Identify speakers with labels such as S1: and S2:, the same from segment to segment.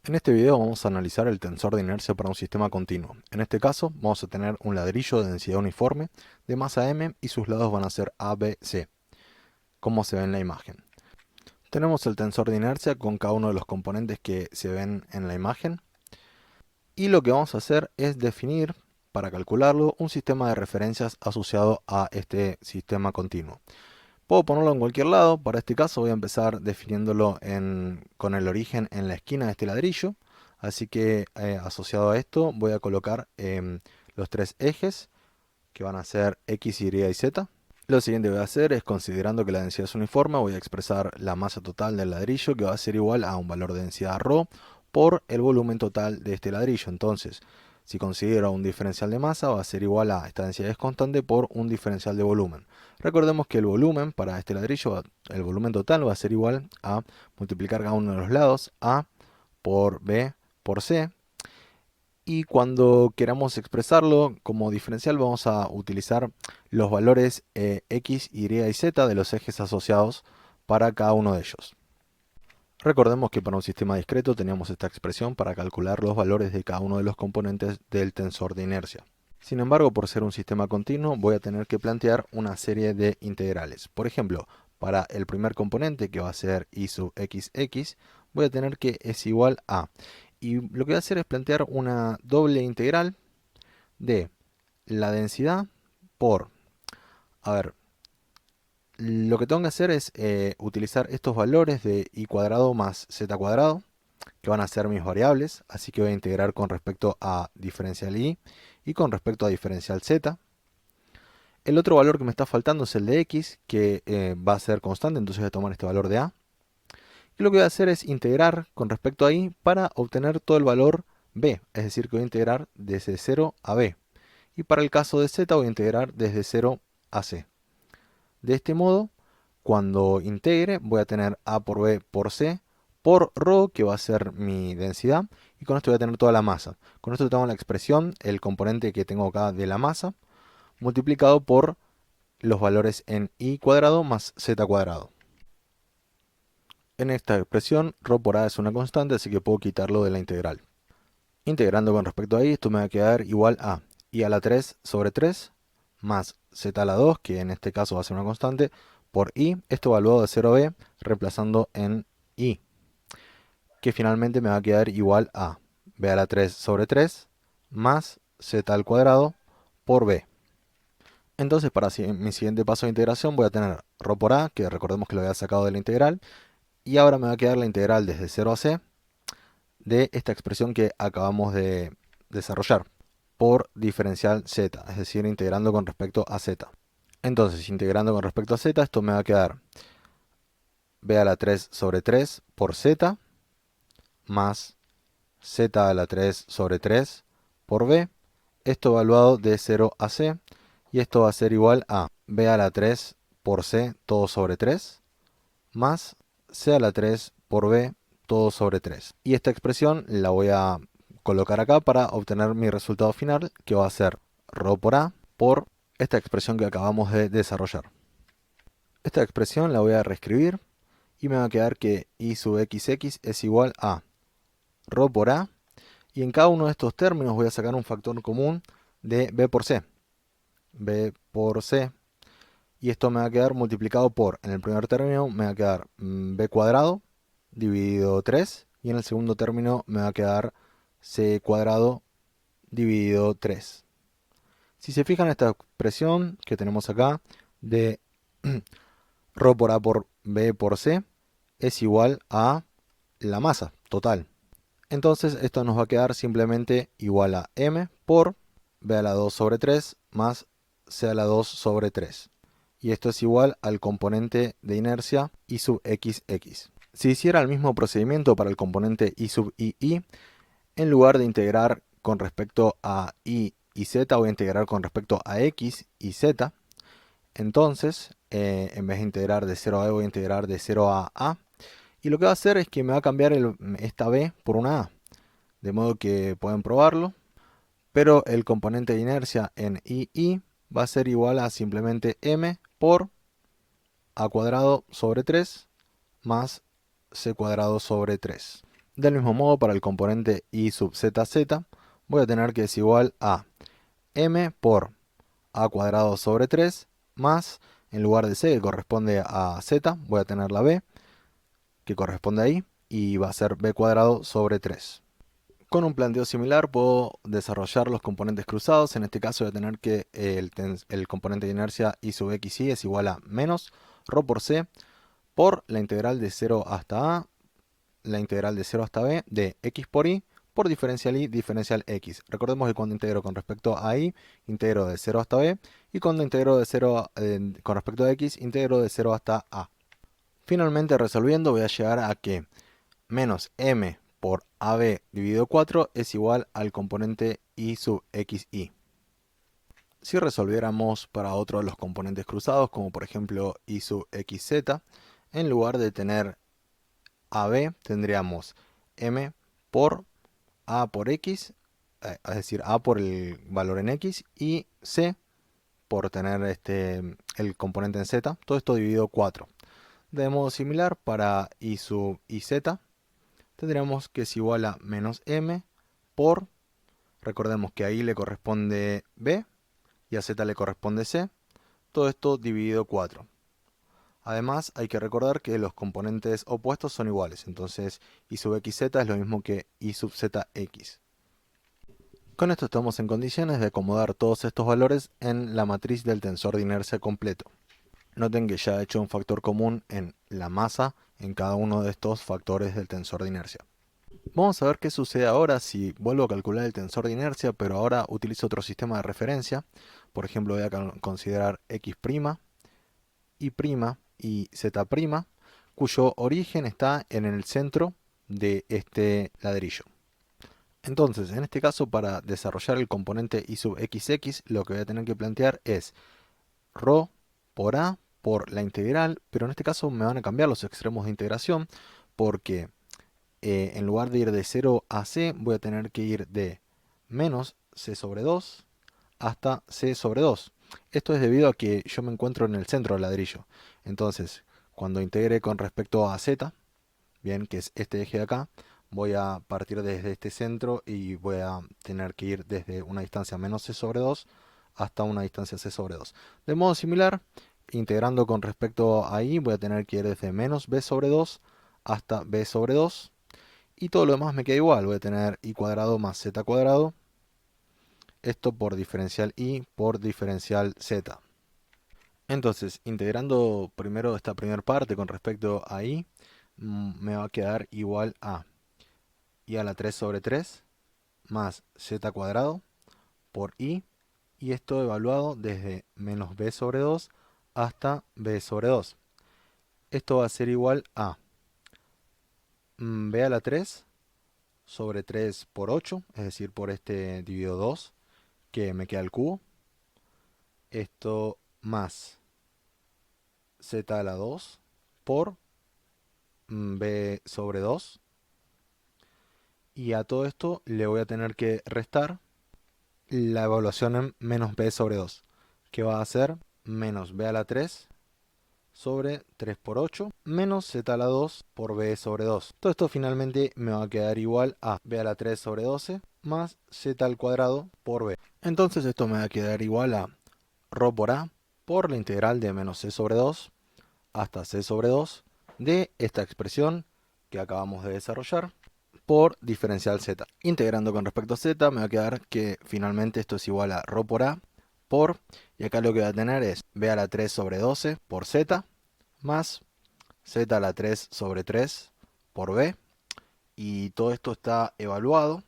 S1: En este video vamos a analizar el tensor de inercia para un sistema continuo. En este caso vamos a tener un ladrillo de densidad uniforme de masa m y sus lados van a ser A, B, C, como se ve en la imagen. Tenemos el tensor de inercia con cada uno de los componentes que se ven en la imagen y lo que vamos a hacer es definir, para calcularlo, un sistema de referencias asociado a este sistema continuo. Puedo ponerlo en cualquier lado. Para este caso voy a empezar definiéndolo con el origen en la esquina de este ladrillo. Así que asociado a esto voy a colocar los tres ejes que van a ser X, Y y Z. Lo siguiente que voy a hacer es, considerando que la densidad es uniforme, voy a expresar la masa total del ladrillo, que va a ser igual a un valor de densidad ρ por el volumen total de este ladrillo. Entonces, si considero un diferencial de masa, va a ser igual a esta densidad es constante por un diferencial de volumen. Recordemos que el volumen para este ladrillo, el volumen total, va a ser igual a multiplicar cada uno de los lados, A por B por C. Y cuando queramos expresarlo como diferencial, vamos a utilizar los valores X, Y y Z de los ejes asociados para cada uno de ellos. Recordemos que para un sistema discreto teníamos esta expresión para calcular los valores de cada uno de los componentes del tensor de inercia. Sin embargo, por ser un sistema continuo, voy a tener que plantear una serie de integrales. Por ejemplo, para el primer componente, que va a ser I sub xx, voy a tener que es igual a... Y lo que voy a hacer es plantear una doble integral de la densidad por... A ver, lo que tengo que hacer es utilizar estos valores de i cuadrado más z cuadrado, que van a ser mis variables, así que voy a integrar con respecto a diferencial i y con respecto a diferencial z. El otro valor que me está faltando es el de x, que va a ser constante, entonces voy a tomar este valor de a. Y lo que voy a hacer es integrar con respecto a i para obtener todo el valor b, es decir, que voy a integrar desde 0 a b. Y para el caso de z voy a integrar desde 0 a c. De este modo, cuando integre, voy a tener a por b por c por ρ, que va a ser mi densidad, y con esto voy a tener toda la masa. Con esto tengo la expresión, el componente que tengo acá de la masa, multiplicado por los valores en i cuadrado más z cuadrado. En esta expresión, ρ por a es una constante, así que puedo quitarlo de la integral. Integrando con respecto a i, esto me va a quedar igual a i a la 3 sobre 3 más z a la 2, que en este caso va a ser una constante, por i, esto evaluado de 0 a b, reemplazando en i, que finalmente me va a quedar igual a b a la 3 sobre 3 más z al cuadrado por b. Entonces, para mi siguiente paso de integración voy a tener ρ por a, que recordemos que lo había sacado de la integral, y ahora me va a quedar la integral desde 0 a c de esta expresión que acabamos de desarrollar por diferencial z, es decir, integrando con respecto a z. Entonces, integrando con respecto a z, esto me va a quedar b a la 3 sobre 3 por z más z a la 3 sobre 3 por b, esto evaluado de 0 a c, y esto va a ser igual a b a la 3 por c todo sobre 3 más c a la 3 por b todo sobre 3. Y esta expresión la voy a colocar acá para obtener mi resultado final, que va a ser ρ por a por esta expresión que acabamos de desarrollar. Esta expresión la voy a reescribir y me va a quedar que i sub xx es igual a ρ por a, y en cada uno de estos términos voy a sacar un factor común de b por c. b por c, y esto me va a quedar multiplicado por, en el primer término me va a quedar b cuadrado dividido 3, y en el segundo término me va a quedar c cuadrado dividido 3. Si se fijan, esta expresión que tenemos acá de ρ por a por b por c es igual a la masa total. Entonces esto nos va a quedar simplemente igual a m por b a la 2 sobre 3 más c a la 2 sobre 3. Y esto es igual al componente de inercia i sub xx. Si hiciera el mismo procedimiento para el componente i sub ii, en lugar de integrar con respecto a i y z, voy a integrar con respecto a x y z. Entonces, en vez de integrar de 0 a b, voy a integrar de 0 a a. Y lo que va a hacer es que me va a cambiar esta b por una a. De modo que pueden probarlo. Pero el componente de inercia en ii va a ser igual a simplemente m por a cuadrado sobre 3 más c cuadrado sobre 3. Del mismo modo, para el componente y sub zz, voy a tener que es igual a m por a cuadrado sobre 3 más, en lugar de c que corresponde a z, voy a tener la b que corresponde ahí y va a ser b cuadrado sobre 3. Con un planteo similar puedo desarrollar los componentes cruzados. En este caso voy a tener que el componente de inercia y sub xy es igual a menos ρ por c por la integral de 0 hasta a, la integral de 0 hasta b de x por por diferencial y diferencial x. Recordemos que cuando integro con respecto a y, integro de 0 hasta b, y cuando integro de 0 con respecto a x, integro de 0 hasta a. Finalmente, resolviendo, voy a llegar a que menos m por AB dividido 4 es igual al componente y sub xy. Si resolviéramos para otro de los componentes cruzados, como por ejemplo y sub xz, en lugar de tener AB, tendríamos m por a por x, es decir, a por el valor en x, y c por tener el componente en z, todo esto dividido 4. De modo similar, para y sub iz, tendríamos que es igual a menos m por, recordemos que a i le corresponde b y a z le corresponde c, todo esto dividido 4. Además, hay que recordar que los componentes opuestos son iguales, entonces i sub xz es lo mismo que i sub zx. Con esto estamos en condiciones de acomodar todos estos valores en la matriz del tensor de inercia completo. Noten que ya he hecho un factor común en la masa en cada uno de estos factores del tensor de inercia. Vamos a ver qué sucede ahora si vuelvo a calcular el tensor de inercia, pero ahora utilizo otro sistema de referencia. Por ejemplo, voy a considerar x', y' y z', cuyo origen está en el centro de este ladrillo. Entonces, en este caso, para desarrollar el componente y sub xx, lo que voy a tener que plantear es ρ por a por la integral, pero en este caso me van a cambiar los extremos de integración, porque en lugar de ir de 0 a c, voy a tener que ir de menos c sobre 2 hasta c sobre 2. Esto es debido a que yo me encuentro en el centro del ladrillo. Entonces, cuando integre con respecto a z, bien, que es este eje de acá, voy a partir desde este centro y voy a tener que ir desde una distancia menos c sobre 2 hasta una distancia c sobre 2. De modo similar, integrando con respecto a y, voy a tener que ir desde menos b sobre 2 hasta b sobre 2. Y todo lo demás me queda igual, voy a tener y cuadrado más z cuadrado. Esto por diferencial y por diferencial z. Entonces, integrando primero esta primera parte con respecto a y, me va a quedar igual a y a la 3 sobre 3 más z cuadrado por y esto evaluado desde menos b sobre 2 hasta b sobre 2. Esto va a ser igual a b a la 3 sobre 3 por 8, es decir, por este dividido 2, que me queda el cubo. Esto más z a la 2 por b sobre 2. Y a todo esto le voy a tener que restar la evaluación en menos b sobre 2, que va a ser menos b a la 3 sobre 3 por 8 menos z a la 2 por b sobre 2. Todo esto finalmente me va a quedar igual a b a la 3 sobre 12 más z al cuadrado por b. Entonces esto me va a quedar igual a ρ por a por la integral de menos c sobre 2 hasta c sobre 2 de esta expresión que acabamos de desarrollar por diferencial z. Integrando con respecto a z, me va a quedar que finalmente esto es igual a ρ por a por, y acá lo que voy a tener es b a la 3 sobre 12 por z más z a la 3 sobre 3 por b, y todo esto está evaluado,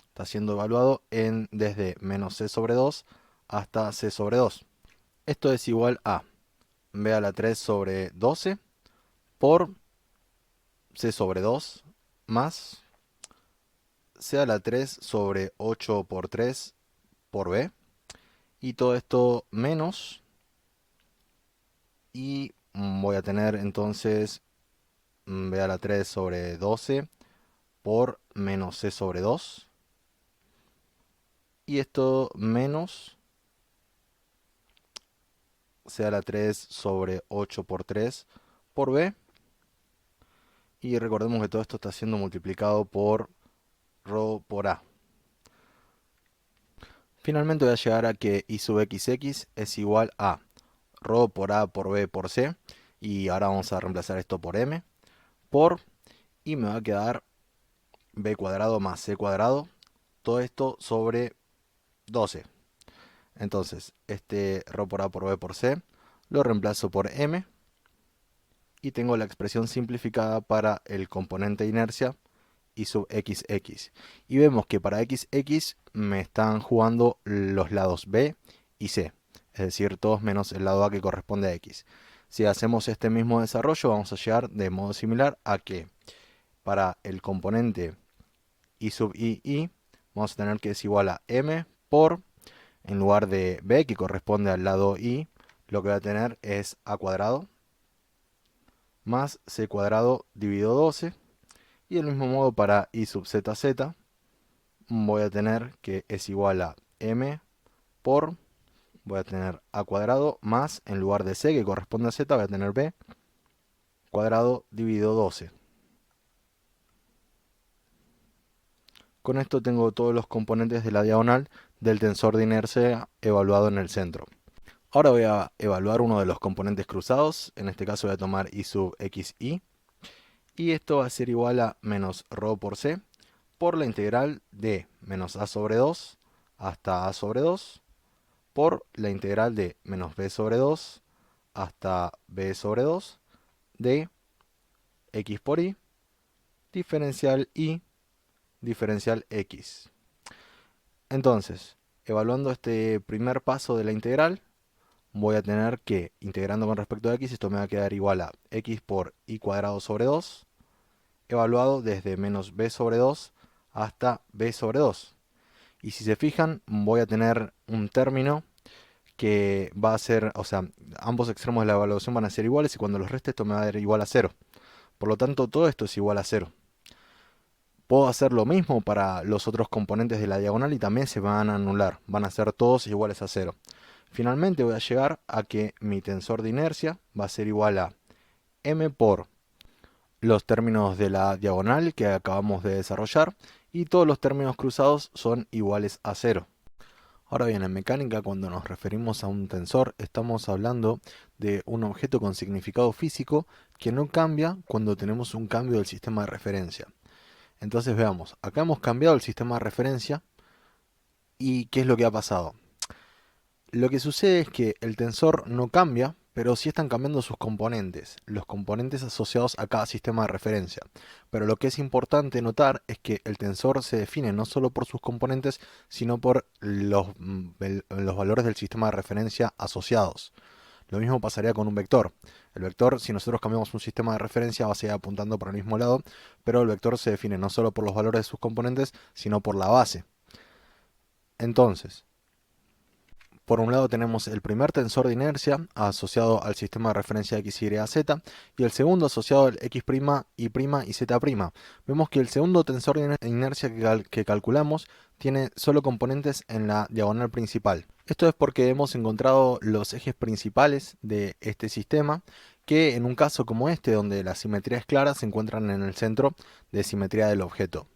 S1: está siendo evaluado en desde menos c sobre 2 hasta c sobre 2. Esto es igual a b a la 3 sobre 12 por c sobre 2 más c a la 3 sobre 8 por 3 por b, y todo esto menos, y voy a tener entonces b a la 3 sobre 12 por menos c sobre 2, y esto menos c a la 3 sobre 8 por 3 por b, Y recordemos que todo esto está siendo multiplicado por ρ por a. Finalmente voy a llegar a que y sub xx es igual a ρ por a por b por c. Y ahora vamos a reemplazar esto por m. Por, y me va a quedar b cuadrado más c cuadrado. Todo esto sobre 12. Entonces, este ρ por a por b por c lo reemplazo por m. Y tengo la expresión simplificada para el componente de inercia y sub xx. Y vemos que para xx me están jugando los lados b y c. Es decir, todos menos el lado a que corresponde a x. Si hacemos este mismo desarrollo, vamos a llegar de modo similar a que para el componente y sub i, vamos a tener que es igual a m por, en lugar de b, que corresponde al lado i, lo que voy a tener es a cuadrado más c cuadrado dividido 12. Y del mismo modo para i sub zz voy a tener que es igual a m por, voy a tener a cuadrado más, en lugar de c que corresponde a z, voy a tener b cuadrado dividido 12. Con esto tengo todos los componentes de la diagonal del tensor de inercia evaluado en el centro. Ahora voy a evaluar uno de los componentes cruzados. En este caso voy a tomar i sub xi. Y esto va a ser igual a menos ρ por c por la integral de menos a sobre 2 hasta a sobre 2 por la integral de menos b sobre 2 hasta b sobre 2 de x por y diferencial y diferencial x. Entonces, evaluando este primer paso de la integral, voy a tener que, integrando con respecto a x, esto me va a quedar igual a x por y cuadrado sobre 2, evaluado desde menos b sobre 2 hasta b sobre 2. Y si se fijan, voy a tener un término que va a ser, o sea, ambos extremos de la evaluación van a ser iguales y cuando los reste esto me va a dar igual a 0. Por lo tanto, todo esto es igual a 0. Puedo hacer lo mismo para los otros componentes de la diagonal y también se van a anular. Van a ser todos iguales a 0. Finalmente voy a llegar a que mi tensor de inercia va a ser igual a m por los términos de la diagonal que acabamos de desarrollar y todos los términos cruzados son iguales a 0. Ahora bien, en mecánica, cuando nos referimos a un tensor, estamos hablando de un objeto con significado físico que no cambia cuando tenemos un cambio del sistema de referencia. Entonces veamos, acá hemos cambiado el sistema de referencia y ¿qué es lo que ha pasado? Lo que sucede es que el tensor no cambia, pero sí están cambiando sus componentes, los componentes asociados a cada sistema de referencia. Pero lo que es importante notar es que el tensor se define no solo por sus componentes, sino por los valores del sistema de referencia asociados. Lo mismo pasaría con un vector. El vector, si nosotros cambiamos un sistema de referencia, va a seguir apuntando por el mismo lado, pero el vector se define no solo por los valores de sus componentes, sino por la base. Entonces, por un lado tenemos el primer tensor de inercia asociado al sistema de referencia x, y, z y el segundo asociado al x', y' y z'. Vemos que el segundo tensor de inercia que calculamos tiene solo componentes en la diagonal principal. Esto es porque hemos encontrado los ejes principales de este sistema que en un caso como este, donde la simetría es clara, se encuentran en el centro de simetría del objeto.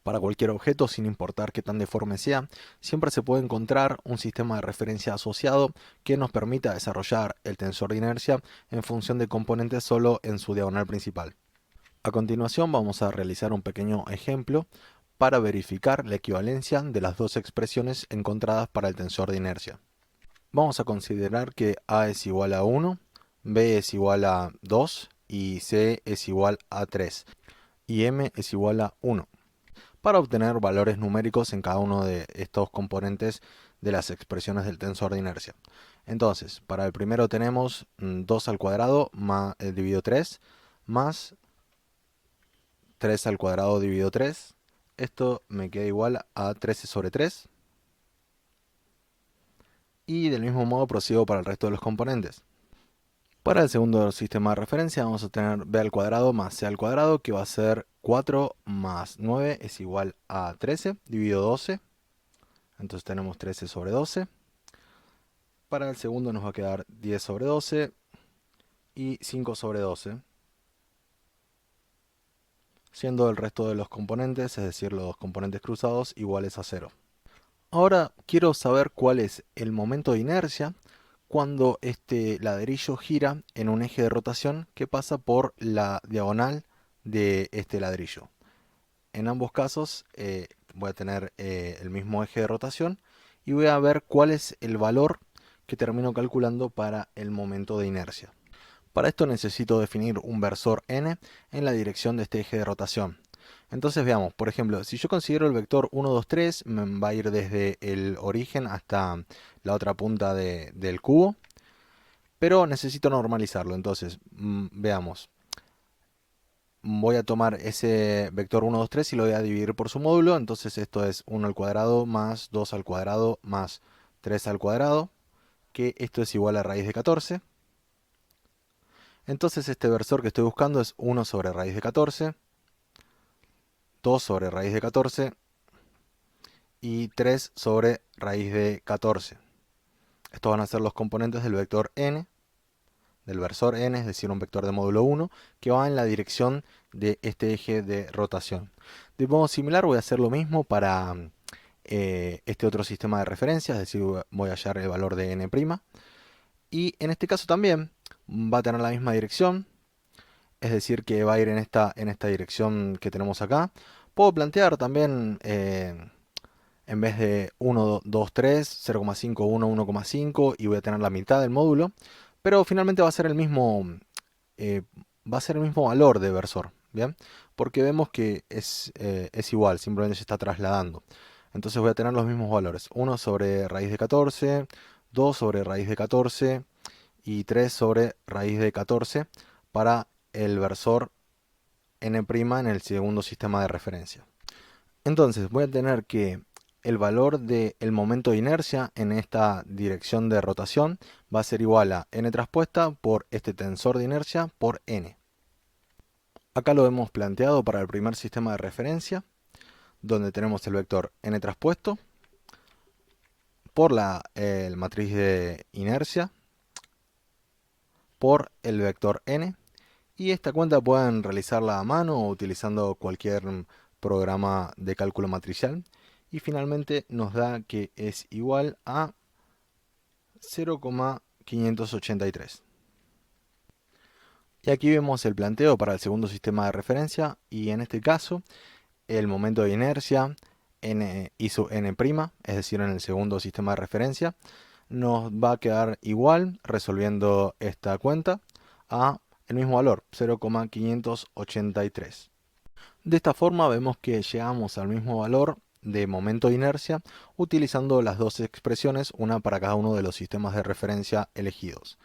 S1: Para cualquier objeto, sin importar qué tan deforme sea, siempre se puede encontrar un sistema de referencia asociado que nos permita desarrollar el tensor de inercia en función de componentes solo en su diagonal principal. A continuación vamos a realizar un pequeño ejemplo para verificar la equivalencia de las dos expresiones encontradas para el tensor de inercia. Vamos a considerar que a es igual a 1, b es igual a 2 y c es igual a 3 y m es igual a 1. Para obtener valores numéricos en cada uno de estos componentes de las expresiones del tensor de inercia. Entonces, para el primero tenemos 2 al cuadrado dividido 3 más 3 al cuadrado dividido 3. Esto me queda igual a 13 sobre 3. Y del mismo modo prosigo para el resto de los componentes. Para el segundo sistema de referencia vamos a tener b al cuadrado más c al cuadrado, que va a ser 4 más 9 es igual a 13 dividido 12. Entonces tenemos 13 sobre 12. Para el segundo nos va a quedar 10 sobre 12 y 5 sobre 12. siendo el resto de los componentes, es decir, los componentes cruzados, iguales a 0. Ahora quiero saber cuál es el momento de inercia cuando este ladrillo gira en un eje de rotación que pasa por la diagonal de este ladrillo. En ambos casos voy a tener el mismo eje de rotación y voy a ver cuál es el valor que termino calculando para el momento de inercia. Para esto necesito definir un versor n en la dirección de este eje de rotación. Entonces veamos, por ejemplo, si yo considero el vector 1, 2, 3, me va a ir desde el origen hasta la otra punta del cubo, pero necesito normalizarlo. Entonces, veamos. Voy a tomar ese vector 1, 2, 3 y lo voy a dividir por su módulo. Entonces esto es 1 al cuadrado más 2 al cuadrado más 3 al cuadrado, que esto es igual a raíz de 14. Entonces este versor que estoy buscando es 1 sobre raíz de 14, 2 sobre raíz de 14 y 3 sobre raíz de 14. Estos van a ser los componentes del vector n, del versor n, es decir, un vector de módulo 1, que va en la dirección de este eje de rotación. De modo similar voy a hacer lo mismo para este otro sistema de referencia, es decir, voy a hallar el valor de n'. Y en este caso también va a tener la misma dirección, es decir, que va a ir en esta dirección que tenemos acá. Puedo plantear también, en vez de 1, 2, 3, 0,5, 1, 1,5 y voy a tener la mitad del módulo, pero finalmente va a ser el mismo, valor de versor, ¿bien? Porque vemos que es igual, simplemente se está trasladando. Entonces voy a tener los mismos valores, 1 sobre raíz de 14, 2 sobre raíz de 14 y 3 sobre raíz de 14 para el versor n' en el segundo sistema de referencia. Entonces voy a tener que el valor del momento de inercia en esta dirección de rotación va a ser igual a n traspuesta por este tensor de inercia por n. Acá lo hemos planteado para el primer sistema de referencia, donde tenemos el vector n traspuesto por la matriz de inercia por el vector n. Y esta cuenta pueden realizarla a mano o utilizando cualquier programa de cálculo matricial. Y finalmente nos da que es igual a 0,583. Y aquí vemos el planteo para el segundo sistema de referencia y en este caso el momento de inercia n y su n', es decir, en el segundo sistema de referencia, nos va a quedar igual, resolviendo esta cuenta, a el mismo valor, 0,583. De esta forma vemos que llegamos al mismo valor de momento de inercia utilizando las dos expresiones, una para cada uno de los sistemas de referencia elegidos.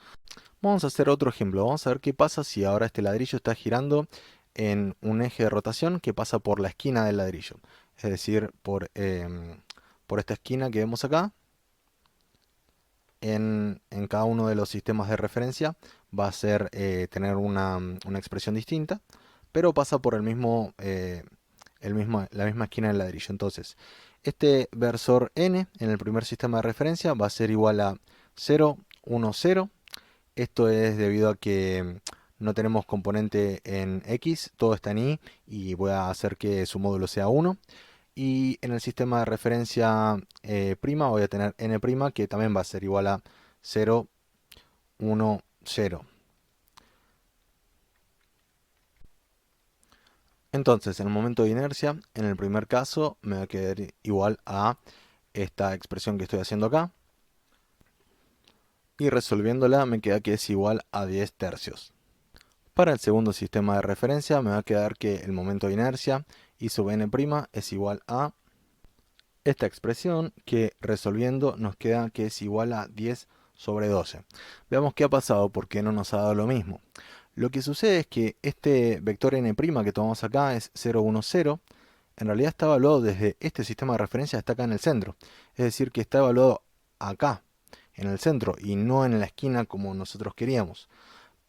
S1: Vamos a hacer otro ejemplo, vamos a ver qué pasa si ahora este ladrillo está girando en un eje de rotación que pasa por la esquina del ladrillo, es decir, por esta esquina que vemos acá. En cada uno de los sistemas de referencia va a ser tener una expresión distinta, pero pasa por la misma esquina del ladrillo. Entonces, este versor n en el primer sistema de referencia va a ser igual a 0, 1, 0. Esto es debido a que no tenemos componente en x, todo está en y voy a hacer que su módulo sea 1. Y en el sistema de referencia prima voy a tener n', que también va a ser igual a 0, 1, 0. Entonces, en el momento de inercia, en el primer caso, me va a quedar igual a esta expresión que estoy haciendo acá. Y resolviéndola me queda que es igual a 10 tercios. Para el segundo sistema de referencia me va a quedar que el momento de inercia y sub n' es igual a esta expresión que resolviendo nos queda que es igual a 10 sobre 12. Veamos qué ha pasado, por qué no nos ha dado lo mismo. Lo que sucede es que este vector n' que tomamos acá es 0, 1, 0. En realidad está evaluado desde este sistema de referencia hasta acá en el centro. Es decir, que está evaluado acá, en el centro, y no en la esquina como nosotros queríamos.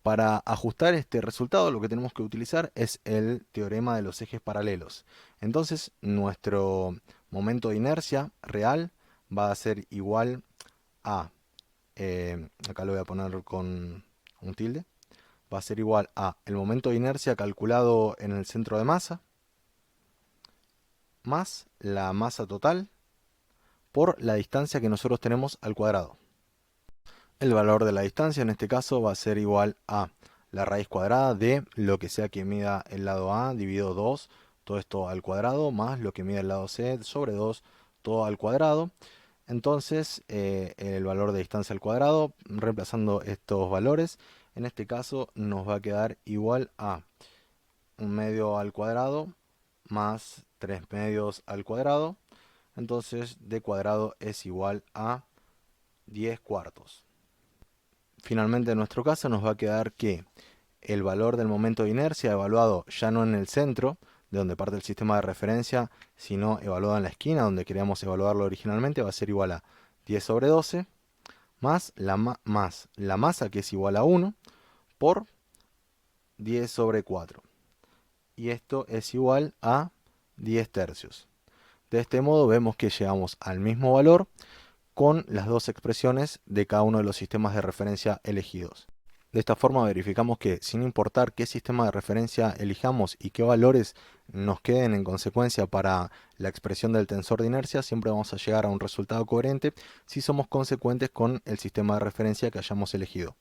S1: Para ajustar este resultado lo que tenemos que utilizar es el teorema de los ejes paralelos. Entonces nuestro momento de inercia real va a ser igual a, acá lo voy a poner con un tilde, va a ser igual a el momento de inercia calculado en el centro de masa más la masa total por la distancia que nosotros tenemos al cuadrado. El valor de la distancia en este caso va a ser igual a la raíz cuadrada de lo que sea que mida el lado A dividido 2, todo esto al cuadrado, más lo que mida el lado C sobre 2, todo al cuadrado. Entonces, el valor de distancia al cuadrado, reemplazando estos valores, en este caso nos va a quedar igual a 1/2 al cuadrado más 3/2 al cuadrado. Entonces, d cuadrado es igual a 10/4. Finalmente, en nuestro caso nos va a quedar que el valor del momento de inercia evaluado ya no en el centro, de donde parte el sistema de referencia, sino evaluado en la esquina, donde queríamos evaluarlo originalmente, va a ser igual a 10 sobre 12, más la masa, que es igual a 1, por 10 sobre 4. Y esto es igual a 10 tercios. De este modo vemos que llegamos al mismo valor con las dos expresiones de cada uno de los sistemas de referencia elegidos. De esta forma verificamos que, sin importar qué sistema de referencia elijamos y qué valores nos queden en consecuencia para la expresión del tensor de inercia, siempre vamos a llegar a un resultado coherente si somos consecuentes con el sistema de referencia que hayamos elegido.